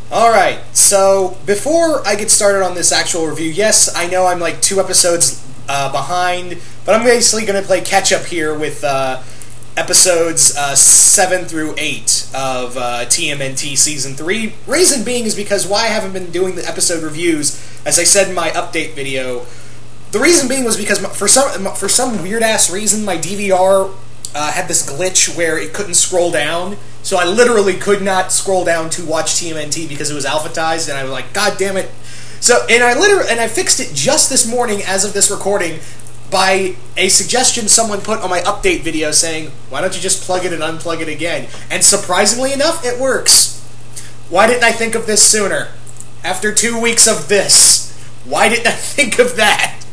Alright, so before I get started on this actual review, yes, I know I'm like 2 episodes behind, but I'm basically going to play catch-up here with episodes 7 through 8 of TMNT Season 3. Reason being is because why I haven't been doing the episode reviews, as I said in my update video. The reason being was because for some weird-ass reason, my DVR had this glitch where it couldn't scroll down, so I literally could not scroll down to watch TMNT because it was alphabetized, and I was like, God damn it. So, and I fixed it just this morning as of this recording by a suggestion someone put on my update video saying, why don't you just plug it and unplug it again? And surprisingly enough, it works. Why didn't I think of this sooner? After 2 weeks of this, why didn't I think of that?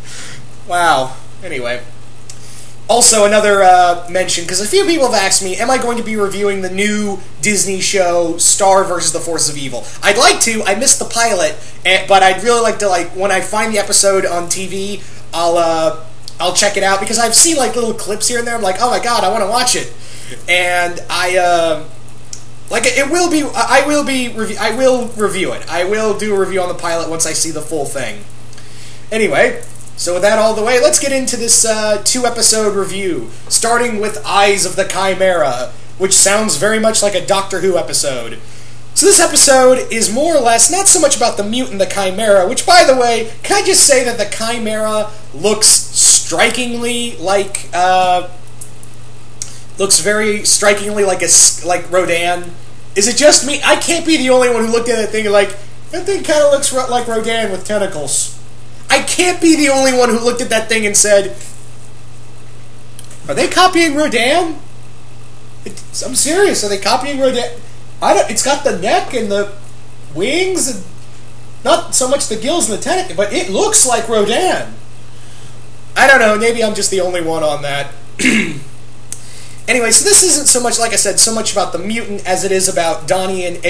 Wow. Anyway. Also, another mention, because a few people have asked me, am I going to be reviewing the new Disney show, Star vs. the Forces of Evil? I'd like to. I missed the pilot, but I'd really like to, when I find the episode on TV, I'll check it out, because I've seen, little clips here and there. I'm like, oh my god, I want to watch it. And I will review it. I will do a review on the pilot once I see the full thing. Anyway, so with that all the way, let's get into this 2-episode review, starting with Eyes of the Chimera, which sounds very much like a Doctor Who episode. So this episode is more or less not so much about the mutant, the Chimera, which, by the way, can I just say that the Chimera looks strikingly like, looks very strikingly like Rodan? Is it just me? I can't be the only one who looked at that thing and that thing kind of looks like Rodan with tentacles. I can't be the only one who looked at that thing and said, are they copying Rodan? I'm serious, are they copying Rodan? It's got the neck and the wings, and not so much the gills and the tentacles, but it looks like Rodan. I don't know, maybe I'm just the only one on that. Anyway, so this isn't so much, like I said, so much about the mutant as it is about Donnie and,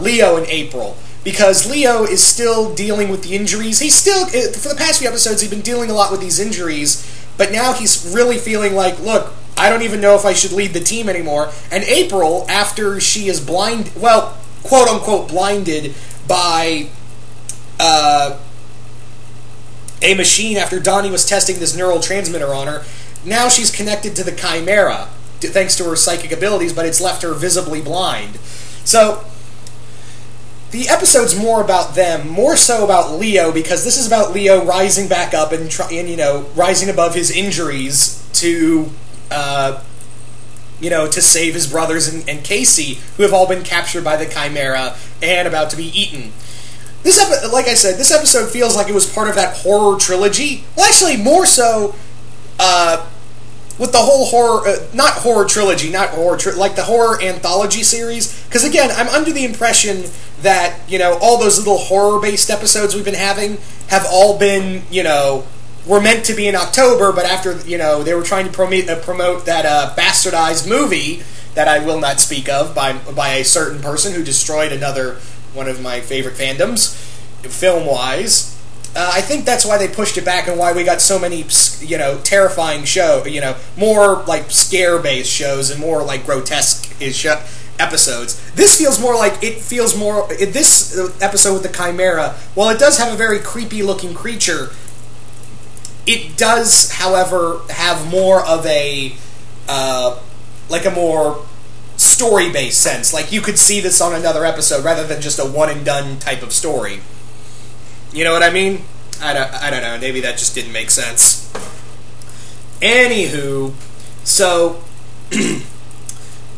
Leo and April. Because Leo is still dealing with the injuries. He's still, for the past few episodes, he's been dealing a lot with these injuries, but now he's really feeling like, look, I don't even know if I should lead the team anymore. And April, after she is quote-unquote blinded by a machine after Donnie was testing this neurotransmitter on her, now she's connected to the Chimera, thanks to her psychic abilities, but it's left her visibly blind. So the episode's more about them, more so about Leo, because this is about Leo rising back up and rising above his injuries to save his brothers and Casey, who have all been captured by the Chimera and about to be eaten. Like I said, this episode feels like it was part of that horror trilogy. Well, actually, more so with the whole horror, not horror trilogy, like the horror anthology series. Because again, I'm under the impression that, all those little horror-based episodes we've been having have all been, were meant to be in October, but after, they were trying to promote that bastardized movie that I will not speak of by a certain person who destroyed another one of my favorite fandoms, film-wise. I think that's why they pushed it back and why we got so many, terrifying more scare-based shows and more grotesque episodes. This feels more like, this episode with the Chimera, while it does have a very creepy-looking creature, it does, however, have more of a more story-based sense. Like, you could see this on another episode rather than just a one-and-done type of story. You know what I mean? I don't know. Maybe that just didn't make sense. Anywho, so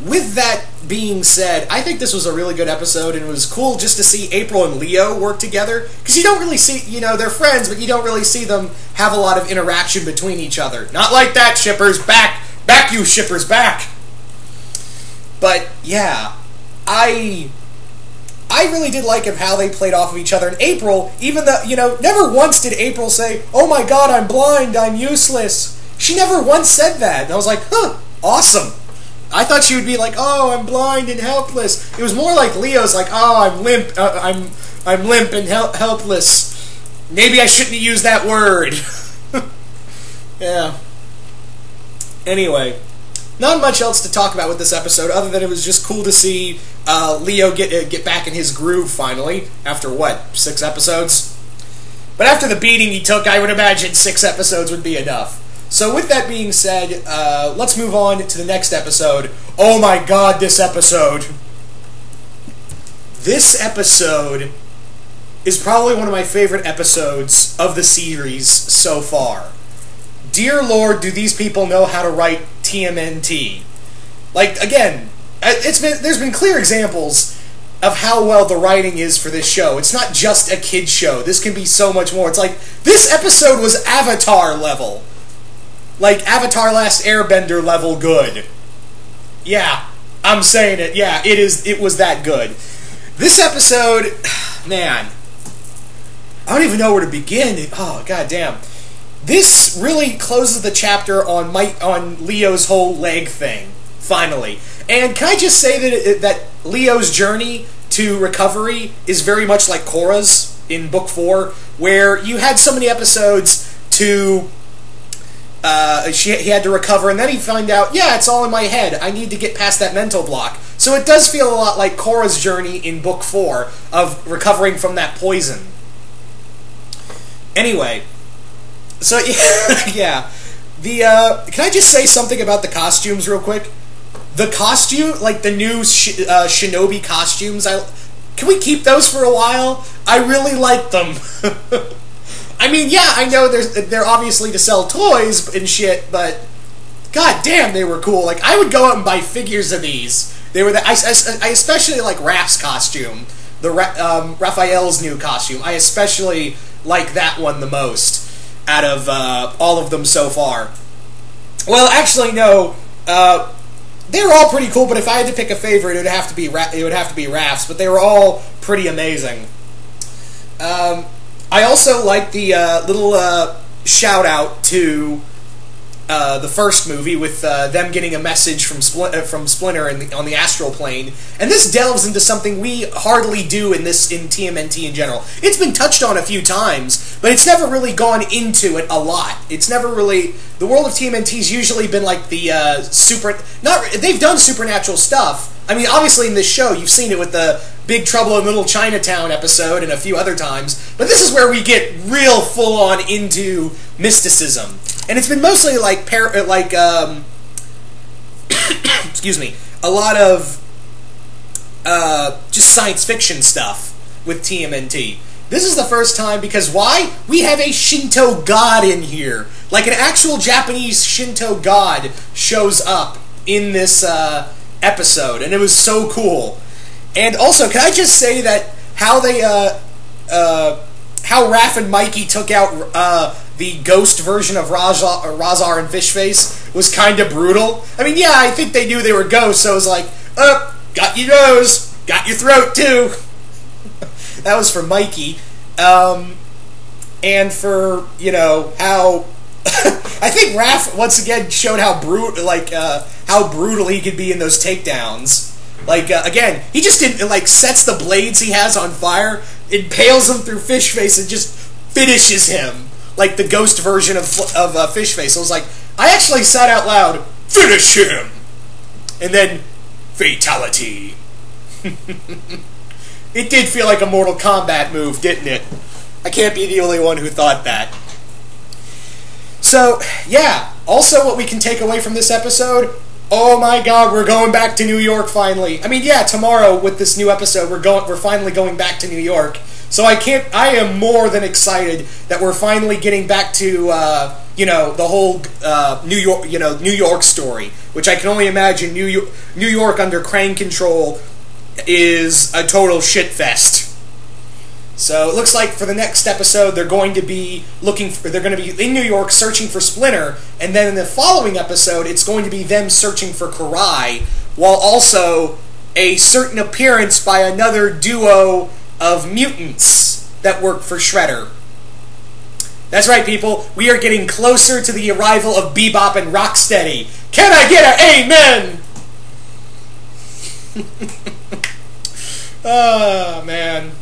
with that being said, I think this was a really good episode, and it was cool just to see April and Leo work together, because you don't really see, they're friends, but you don't really see them have a lot of interaction between each other. Not like that, shippers. Back you, shippers, back! But, yeah, I really did like how they played off of each other. And April, even though, never once did April say, oh my god, I'm blind, I'm useless. She never once said that. And I was like, huh, awesome. I thought she would be like, oh, I'm blind and helpless. It was more like Leo's like, oh, I'm limp, I'm limp and helpless. Maybe I shouldn't have used that word. Yeah. Anyway, not much else to talk about with this episode, other than it was just cool to see Leo get back in his groove finally, after, what, 6 episodes? But after the beating he took, I would imagine 6 episodes would be enough. So with that being said, let's move on to the next episode. Oh my god, this episode! This episode is probably one of my favorite episodes of the series so far. Dear Lord, do these people know how to write TMNT? Like, again, there's been clear examples of how well the writing is for this show. It's not just a kid's show. This can be so much more. It's like, this episode was Avatar level. Like, Avatar Last Airbender level good. Yeah, I'm saying it. Yeah, it was that good. This episode, man, I don't even know where to begin. Oh, goddamn. This really closes the chapter on Leo's whole leg thing, finally. And can I just say that Leo's journey to recovery is very much like Korra's in Book 4, where you had so many episodes to... he had to recover, and then he'd find out, yeah, it's all in my head. I need to get past that mental block. So it does feel a lot like Korra's journey in Book 4 of recovering from that poison. Anyway... So, yeah, can I just say something about the costumes real quick? The costume, like the new Shinobi costumes, can we keep those for a while? I really like them. I mean, yeah, I know they're obviously to sell toys and shit, but god damn, they were cool. Like, I would go out and buy figures of these. They were I especially like Raph's costume, Raphael's new costume. I especially like that one the most out of all of them so far. Well, actually, no. They were all pretty cool, but if I had to pick a favorite, it would have to be Raph's. But they were all pretty amazing. I also like the little shout out to the first movie with them getting a message from Splinter on the astral plane, and this delves into something we hardly do in TMNT in general. It's been touched on a few times, but it's never really gone into it a lot. It's never really... The world of TMNT's usually been like the they've done supernatural stuff. I mean, obviously in this show you've seen it with the Big Trouble in Little Chinatown episode and a few other times, but this is where we get real full-on into mysticism. And it's been mostly like excuse me, a lot of just science fiction stuff with TMNT. This is the first time because why? We have a Shinto god in here. Like an actual Japanese Shinto god shows up in this episode, and it was so cool. And also, can I just say that how they how Raph and Mikey took out the ghost version of Razar and Fishface was kind of brutal. I mean, yeah, I think they knew they were ghosts, so it was like, got your nose, got your throat too. That was for Mikey. And for, you know, how... I think Raph, once again, showed how brutal he could be in those takedowns. Like, again, he just didn't, like, sets the blades he has on fire, impales him through Fishface, and just finishes him. Like the ghost version of Fishface. So I was like, I actually said out loud, finish him! And then, fatality. It did feel like a Mortal Kombat move, didn't it? I can't be the only one who thought that. So, yeah. Also, what we can take away from this episode, oh my god, we're going back to New York finally. I mean, yeah, tomorrow with this new episode, we're finally going back to New York. So I am more than excited that we're finally getting back to, you know, the whole New York story, which I can only imagine New York under Crane control is a total shitfest. So it looks like for the next episode they're going to be in New York searching for Splinter, and then in the following episode it's going to be them searching for Karai, while also a certain appearance by another duo of mutants that work for Shredder. That's right, people. We are getting closer to the arrival of Bebop and Rocksteady. Can I get an amen? Oh, man.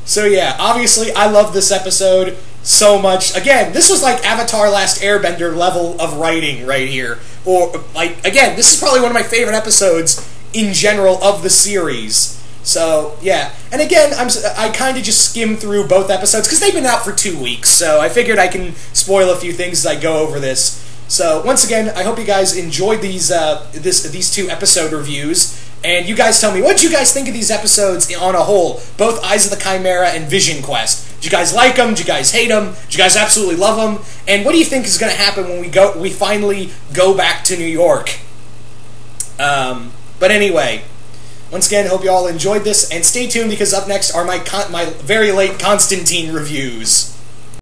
So yeah, obviously I love this episode. so much. Again, this was like Avatar Last Airbender level of writing right here. Or, like, again, this is probably one of my favorite episodes in general of the series. So, yeah. And again, I kind of just skimmed through both episodes, because they've been out for 2 weeks, so I figured I can spoil a few things as I go over this. So, once again, I hope you guys enjoyed these 2 episode reviews. And you guys tell me, what did you guys think of these episodes on a whole? Both Eyes of the Chimera and Vision Quest. Did you guys like them? Did you guys hate them? Did you guys absolutely love them? And what do you think is going to happen when we finally go back to New York? But anyway, once again, hope you all enjoyed this, and stay tuned, because up next are my very late Constantine reviews.